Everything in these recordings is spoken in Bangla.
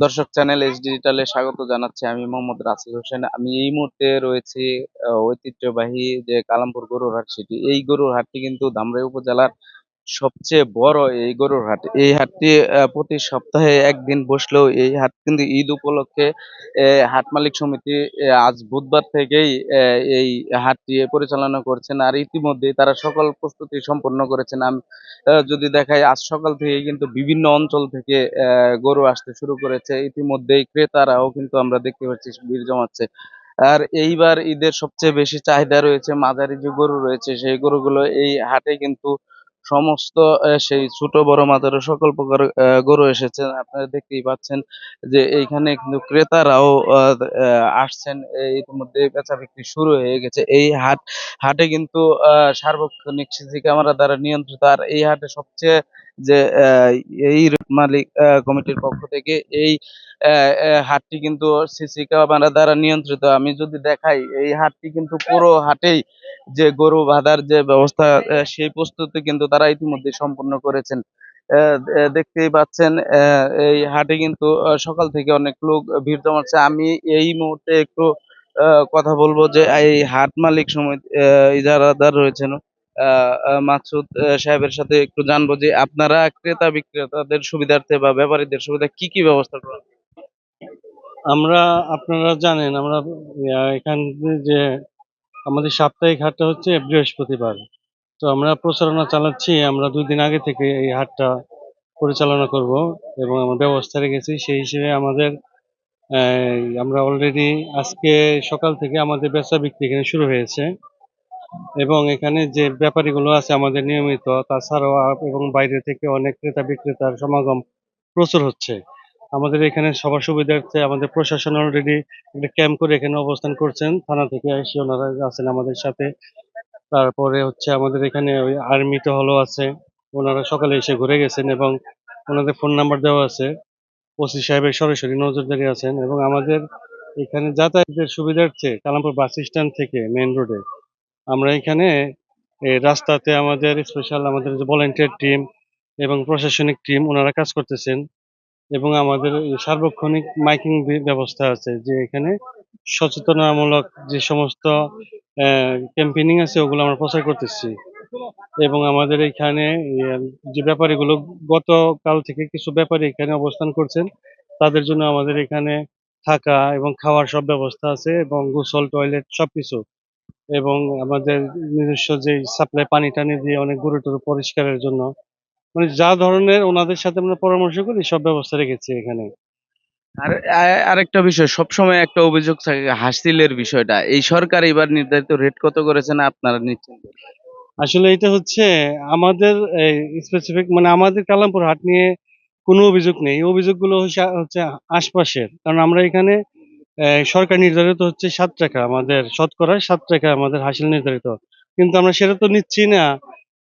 দর্শক চ্যানেল এস ডিজিটালে স্বাগত জানাচ্ছি। আমি মোহাম্মদ রাসেল হোসেন। আমি এই মুহূর্তে রয়েছি ঐতিহ্যবাহী যে কালামপুর গরুর হাট সিটি। এই গরুর হাটটি কিন্তু ধামরাই উপজেলার সবচেয়ে বড় এই গরুর হাট। এই হাটটি প্রতি সপ্তাহে একদিন বসলেও এই হাট কিন্তু ঈদ উপলক্ষে হাট মালিক সমিতি আজ বুধবার থেকেই এই হাটটি পরিচালনা করছেন। আর ইতিমধ্যেই তারা সকল প্রস্তুতি সম্পন্ন করেছেন। যদি দেখাই আজ সকাল থেকে কিন্তু বিভিন্ন অঞ্চল থেকে গরু আসতে শুরু করেছে। ইতিমধ্যেই ক্রেতারাও কিন্তু আমরা দেখতে পাচ্ছি ভিড় জমাচ্ছে। আর এইবার ঈদের সবচেয়ে বেশি চাহিদা রয়েছে মাঝারি যে গরু রয়েছে সেই গরুগুলো এই হাটে কিন্তু সমস্ত সেই ছোট বড় মাঝারি সকল প্রকার গরু এসেছে। আপনারা দেখতেই পাচ্ছেন যে এইখানে কিন্তু ক্রেতারাও আসছেন। ইতিমধ্যে বেচা বিক্রি শুরু হয়ে গেছে। এই হাটে কিন্তু সার্বক্ষণিক সিসি ক্যামেরা দ্বারা নিয়ন্ত্রিত। আর এই হাটে সবচেয়ে যে এই মালিক কমিটির পক্ষ থেকে এই হাটটি কিন্তু সিসি ক্যামেরা দ্বারা নিয়ন্ত্রিত। আমি যদি দেখাই এই হাটটি কিন্তু পুরো হাটেই যে গরু বাঁধার যে ব্যবস্থা সেই প্রস্তুতি কিন্তু তারা ইতিমধ্যে সম্পন্ন করেছেন। দেখতেই পাচ্ছেন এই হাটে কিন্তু সকাল থেকে অনেক লোক ভিড় জমাচ্ছে। আমি এই মুহূর্তে একটু কথা বলবো যে এই হাট মালিক সমিতি ইজারাদার রয়েছেন মাকসুদ সাহেবের সাথে একটু জানবো যে আপনারা ক্রেতা বিক্রেতাদের সুবিধার্থে বা ব্যাপারীদের সুবিধা কি কি ব্যবস্থা করেন? আমরা আপনারা জানেন আমরা এখানে যে আমাদের সাপ্তাহিক হাটটা হচ্ছে বৃহস্পতিবার। তো আমরা প্রচারণা চালাচ্ছি। আমরা 2 দিন আগে থেকে এই হাটটা পরিচালনা করব এবং আমরা ব্যবস্থা রেখেছি। সেই হিসেবে আমাদের আমরা অলরেডি আজকে সকাল থেকে আমাদের বেচা বিক্রি এখানে শুরু হয়েছে এবং এখানে যে ব্যাপারীগুলো আছে আমাদের নিয়মিত, তাছাড়াও এবং বাইরে থেকে অনেক ক্রেতা বিক্রেতার সমাগম প্রচুর হচ্ছে। আমাদের এখানে সবার সুবিধার্থে আমাদের প্রশাসন অলরেডি একটা ক্যাম্প করে এখানে অবস্থান করছেন। থানা থেকে এসে ওনারা আছেন আমাদের সাথে। তারপরে হচ্ছে আমাদের এখানে ওই আর্মি টহলও আছে। ওনারা সকালে এসে ঘুরে গেছেন এবং ওনাদের ফোন নাম্বার দেওয়া আছে। ওসি সাহেবের সরাসরি নজরদারি আছেন এবং আমাদের এখানে যাতায়াতের সুবিধার্থে কালামপুর বাস স্ট্যান্ড থেকে মেইন রোডে আমরা এখানে রাস্তাতে আমাদের স্পেশাল আমাদের যে ভলান্টিয়ার টিম এবং প্রশাসনিক টিম ওনারা কাজ করতেছেন এবং আমাদের এই সার্বক্ষণিক মাইকিং ব্যবস্থা আছে যে এখানে সচেতনামূলক যে সমস্ত ক্যাম্পেইনিং আছে ওগুলো আমরা প্রচার করতেছি এবং আমাদের এখানে যে ব্যাপারীগুলো গতকাল থেকে কিছু ব্যাপারী এখানে অবস্থান করছেন তাদের জন্য আমাদের এখানে থাকা এবং খাওয়ার সব ব্যবস্থা আছে এবং গোসল টয়লেট সবকিছু এবং আমাদের নিজস্ব যে সাপ্লাই পানি টানি দিয়ে অনেক গরু টরু পরিষ্কারের জন্য মানে যা ধরনের ওনাদের সাথে আমরা পরামর্শ করি সব ব্যবস্থা রেখেছি এখানে। আর আরেকটা বিষয় সবসময় একটা অভিযোগ থাকে হাসিলের বিষয়টা। এই সরকার এবার নির্ধারিত রেট কত করেছেন আপনারা নিচ্ছেন? আসলে এটা হচ্ছে আমাদের স্পেসিফিক মানে আমাদের কালামপুর হাট নিয়ে কোনো অভিযোগ নেই। এই অভিযোগগুলো হচ্ছে আশপাশের। কারণ আমরা এখানে সরকার নির্ধারিত হচ্ছে ৳7 আমাদের শতকরা ৳7 আমাদের হাসিল নির্ধারিত। কিন্তু আমরা সেটা তো নিচ্ছি না।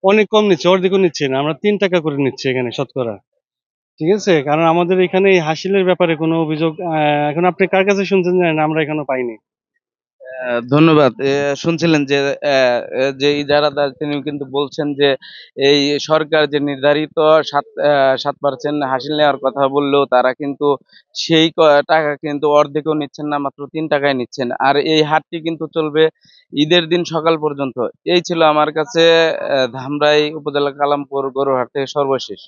অনেক কম নিচ্ছি, অর্ধেকও নিচ্ছি না। আমরা ৳3 করে নিচ্ছি এখানে শতকরা। ঠিক আছে? কারণ আমাদের এখানে এই হাসিলের ব্যাপারে কোনো অভিযোগ এখন আপনি কার কাছে শুনছেন জানেন না, আমরা এখনো পাইনি। ধন্যবাদ। শুনছিলেন যে যে ইজারাদার তিনি কিন্তু বলছেন যে এই সরকার যে নির্ধারিত ৭% হাসিল নেওয়ার কথা বললেও তারা কিন্তু সেই টাকা কিন্তু অর্ধেকও নিচ্ছেন না, মাত্র ৳3 নিচ্ছেন। আর এই হাটটি কিন্তু চলবে ঈদের দিন সকাল পর্যন্ত। এই ছিল আমার কাছে ধামরাই উপজেলা কালামপুর গরুর হাট থেকে সর্বশেষ।